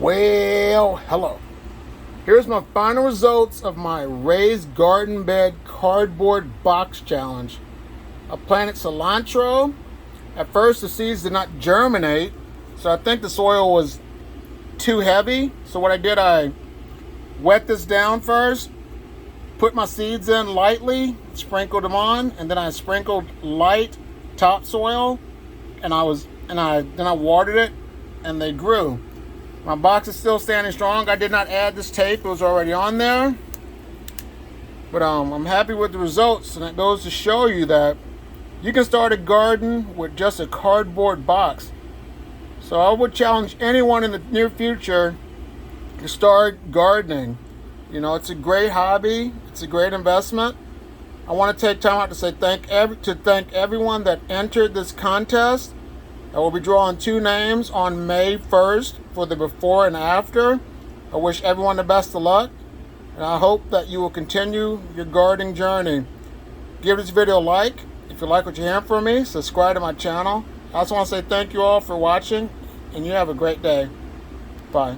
Well, hello. Here's my final results of my raised garden bed cardboard box challenge. I planted cilantro. At first the seeds did not germinate, so I think the soil was too heavy. So what I did, I wet this down first, put my seeds in lightly, sprinkled them on, and then I sprinkled light topsoil, and I watered it, and they grew. My box is still standing strong. I did not add this tape, it was already on there. But I'm happy with the results, and it goes to show you that you can start a garden with just a cardboard box. So I would challenge anyone in the near future to start gardening. You know, it's a great hobby, it's a great investment. I want to take time out to say thank everyone that entered this contest. I will be drawing 2 names on May 1st for the before and after. I wish everyone the best of luck, and I hope that you will continue your gardening journey. Give this video a like if you like what you're hearing from me. Subscribe to my channel. I also want to say thank you all for watching, and you have a great day. Bye.